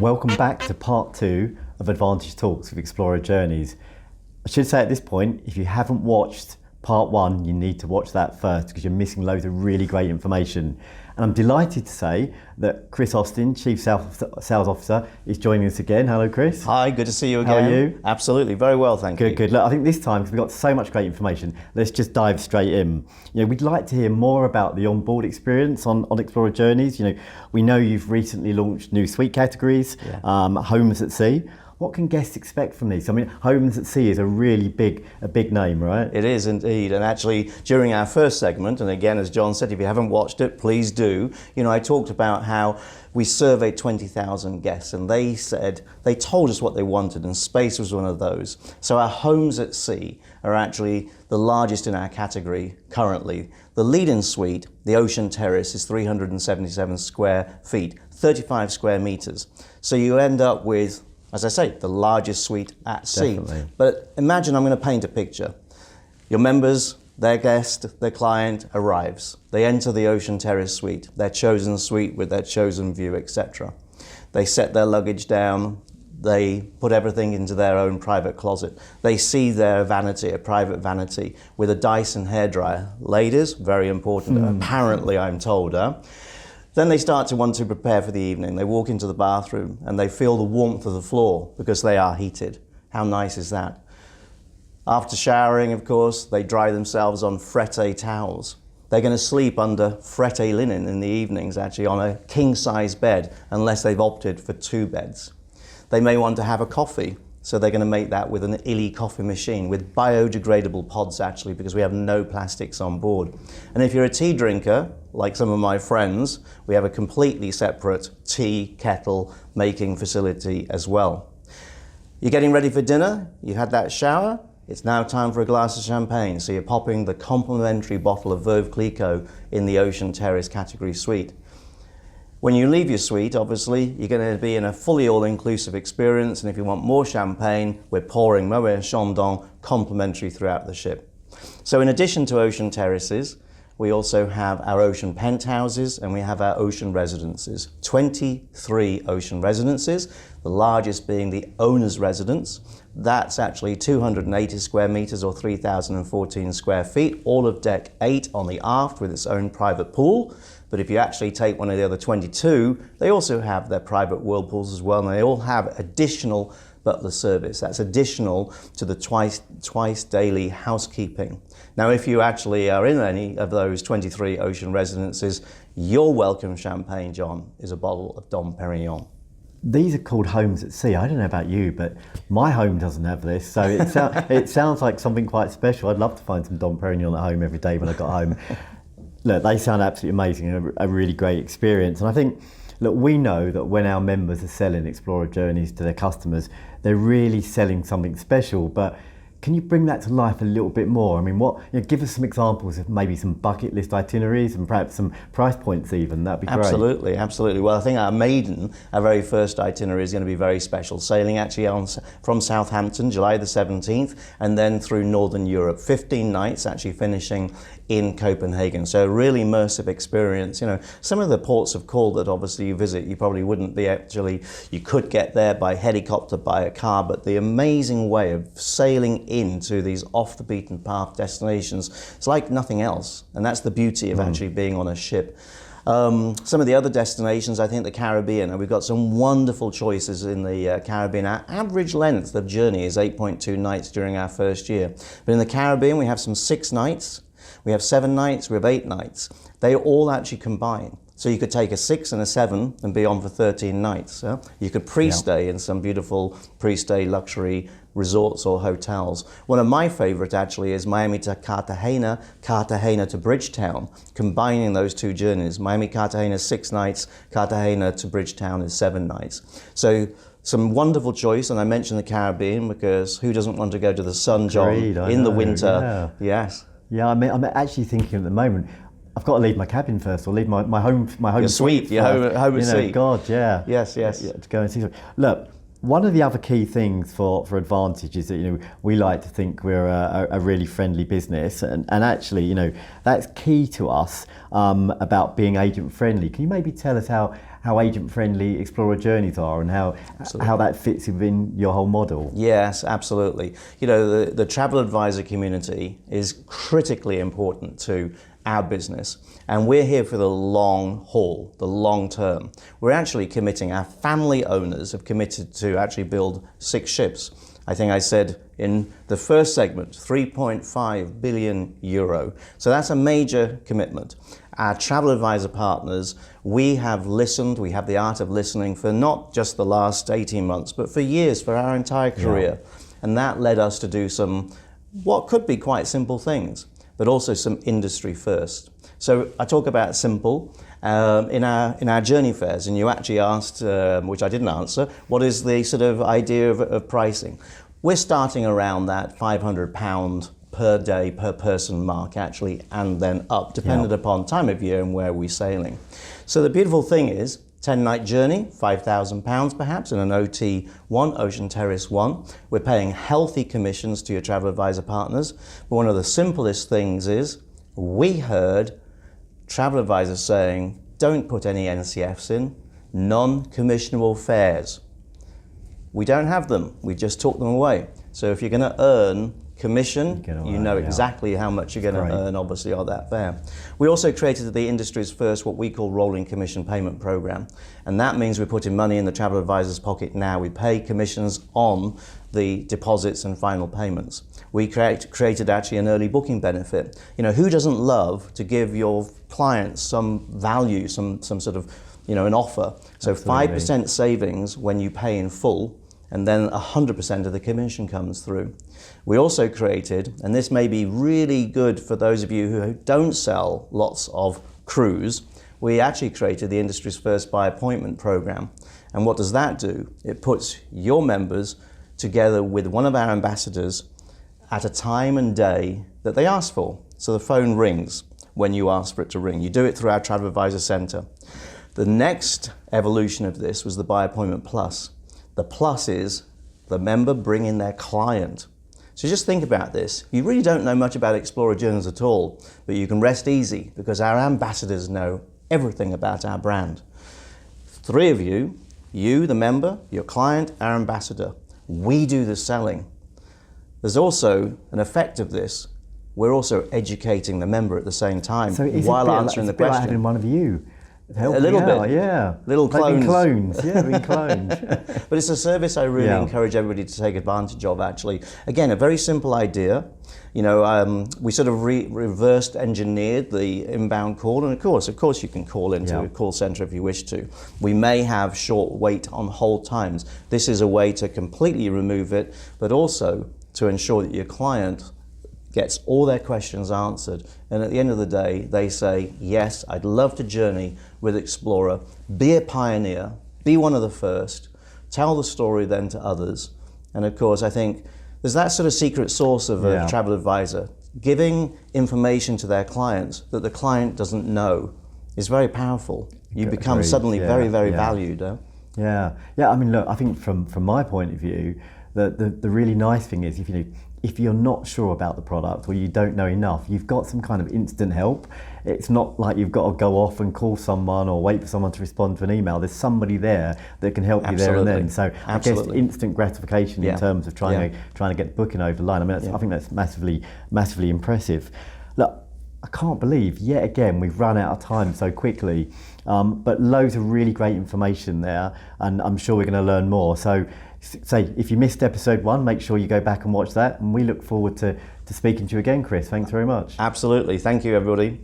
Welcome back to part 2 of Advantage Talks with Explora Journeys. I should say at this point, if you haven't watched part 1, you need to watch that first because you're missing loads of really great information. And I'm delighted to say that Chris Austin, Chief Sales Officer, is joining us again. Hello, Chris. Hi, good to see you again. How are you? Absolutely, very well, thank you. Good. Look, I think this time, because we've got so much great information, let's just dive straight in. We'd like to hear more about the onboard experience on Explora Journeys. We know you've recently launched new suite categories, homes at sea. What can guests expect from these? I mean, Homes at Sea is a really big name, right? It is indeed, and actually during our first segment, and again as John said, if you haven't watched it, please do. I talked about how we surveyed 20,000 guests and they told us what they wanted, and space was one of those. So our Homes at Sea are actually the largest in our category currently. The lead-in suite, the Ocean Terrace, is 377 square feet, 35 square meters. So you end up with, as I say, the largest suite at sea. Definitely. But imagine I'm going to paint a picture. Your members, their guest, their client arrives. They enter the Ocean Terrace suite, their chosen suite with their chosen view, etc. They set their luggage down. They put everything into their own private closet. They see their vanity, a private vanity, with a Dyson hairdryer. Ladies, very important, apparently I'm told. Then they start to want to prepare for the evening. They walk into the bathroom and they feel the warmth of the floor because they are heated. How nice is that? After showering, of course, they dry themselves on frette towels. They're going to sleep under frette linen in the evenings, actually, on a king-size bed, unless they've opted for 2 beds. They may want to have a coffee, so they're going to make that with an Illy coffee machine with biodegradable pods, actually, because we have no plastics on board. And if you're a tea drinker, like some of my friends, we have a completely separate tea kettle making facility as well. You're getting ready for dinner, you had that shower, it's now time for a glass of champagne, so you're popping the complimentary bottle of Veuve Clicquot in the Ocean Terrace category suite. When you leave your suite, obviously, you're going to be in a fully all-inclusive experience, and if you want more champagne, we're pouring Moet Chandon complimentary throughout the ship. So in addition to Ocean Terraces, we also have our Ocean Penthouses and we have our Ocean Residences. 23 Ocean Residences, the largest being the owner's residence. That's actually 280 square meters or 3,014 square feet, all of deck 8 on the aft with its own private pool. But if you actually take one of the other 22, they also have their private whirlpools as well, and they all have additional butler service. That's additional to the twice daily housekeeping. Now, if you actually are in any of those 23 Ocean Residences, your welcome champagne, John, is a bottle of Dom Perignon. These are called Homes at Sea. I don't know about you, but my home doesn't have this, so it sounds like something quite special. I'd love to find some Dom Perignon at home every day when I got home. Look, they sound absolutely amazing, a really great experience. And I think, look, we know that when our members are selling Explora Journeys to their customers, they're really selling something special. But can you bring that to life a little bit more? I mean, give us some examples of maybe some bucket list itineraries and perhaps some price points even. That'd be great. Absolutely. Well, I think our maiden, our very first itinerary is going to be very special. Sailing actually from Southampton, July the 17th, and then through Northern Europe. 15 nights actually finishing in Copenhagen. So a really immersive experience. Some of the ports of call that obviously you visit, you probably wouldn't be you could get there by helicopter, by a car, but the amazing way of sailing into these off the beaten path destinations, it's like nothing else. And that's the beauty of actually being on a ship. Some of the other destinations, I think the Caribbean, and we've got some wonderful choices in the Caribbean. Our average length of journey is 8.2 nights during our first year. But in the Caribbean, we have some 6 nights. We have 7 nights, we have 8 nights. They all actually combine. So you could take a 6 and a 7 and be on for 13 nights. You could pre-stay in some beautiful pre-stay luxury resorts or hotels. One of my favorite actually is Miami to Cartagena, Cartagena to Bridgetown, combining those 2 journeys. Miami, Cartagena, 6 nights, Cartagena to Bridgetown is 7 nights. So some wonderful choice, and I mentioned the Caribbean because who doesn't want to go to the sun, John, in the winter? Yeah. Yes. Yeah, I'm actually thinking at the moment, I've got to leave my cabin first, or leave my home your suite, your home at sea. God, yeah. Yes. Yeah, to go and see something. Look, one of the other key things for Advantage is that we like to think we're a really friendly business, and actually that's key to us about being agent friendly. Can you maybe tell us how agent-friendly Explora journeys are and how that fits within your whole model. Yes, absolutely. You know, the travel advisor community is critically important to our business, and we're here for the long haul, the long term. We're actually committing, our family owners have committed to actually build 6 ships. I think I said in the first segment, 3.5 billion euro. So that's a major commitment. Our travel advisor partners, we have listened, we have the art of listening for not just the last 18 months, but for years, for our entire career. Yeah. And that led us to do some, what could be quite simple things, but also some industry first. So I talk about simple in our journey fairs, and you actually asked, which I didn't answer, what is the sort of idea of pricing? We're starting around that £500 per day per person mark actually, and then up, dependent upon time of year and where we're sailing. So the beautiful thing is, 10-night journey, £5,000 perhaps, in an OT1, Ocean Terrace 1. We're paying healthy commissions to your travel advisor partners. But one of the simplest things is, we heard travel advisors saying, don't put any NCFs in, non-commissionable fares. We don't have them, we just took them away. So if you're going to earn commission, you know exactly how much you're going to earn, obviously, on that fare. We also created the industry's first, what we call rolling commission payment program. And that means we're putting money in the travel advisor's pocket now. We pay commissions on the deposits and final payments. We created actually an early booking benefit. You know, who doesn't love to give your clients some value, some sort of, you know, an offer? So absolutely. 5% savings when you pay in full, and then 100% of the commission comes through. We also created, and this may be really good for those of you who don't sell lots of cruise, we actually created the industry's first by appointment program. And what does that do? It puts your members together with one of our ambassadors at a time and day that they ask for. So the phone rings when you ask for it to ring. You do it through our Travel Advisor Centre. The next evolution of this was the by appointment plus. The plus is the member bringing their client. So just think about this. You really don't know much about Explora journeys at all, but you can rest easy because our ambassadors know everything about our brand. 3 of you, the member, your client, our ambassador. We do the selling. There's also an effect of this. We're also educating the member at the same time while answering the question. Like having one of you. A little bit, yeah. Little clones. Being clones. But it's a service I really encourage everybody to take advantage of, actually. Again, a very simple idea. You know, we sort of reversed engineered the inbound call, and of course you can call into a call center if you wish to. We may have short wait on hold times. This is a way to completely remove it, but also to ensure that your client gets all their questions answered, and at the end of the day they say, yes, I'd love to journey with Explora, be a pioneer, be one of the first, tell the story then to others. And of course I think there's that sort of secret sauce of a travel advisor. Giving information to their clients that the client doesn't know is very powerful. You become suddenly very valued. Yeah, I mean, look, I think from my point of view, the really nice thing is if you're not sure about the product or you don't know enough, you've got some kind of instant help. It's not like you've got to go off and call someone or wait for someone to respond to an email. There's somebody there that can help you there and then. So I guess instant gratification in terms of trying to get booking over the line. I mean, I think that's massively impressive. Look, I can't believe yet again we've run out of time so quickly, but loads of really great information there, and I'm sure we're going to learn more. So if you missed episode 1, make sure you go back and watch that, and we look forward to speaking to you again, Chris. Thanks very much. Absolutely. Thank you, everybody.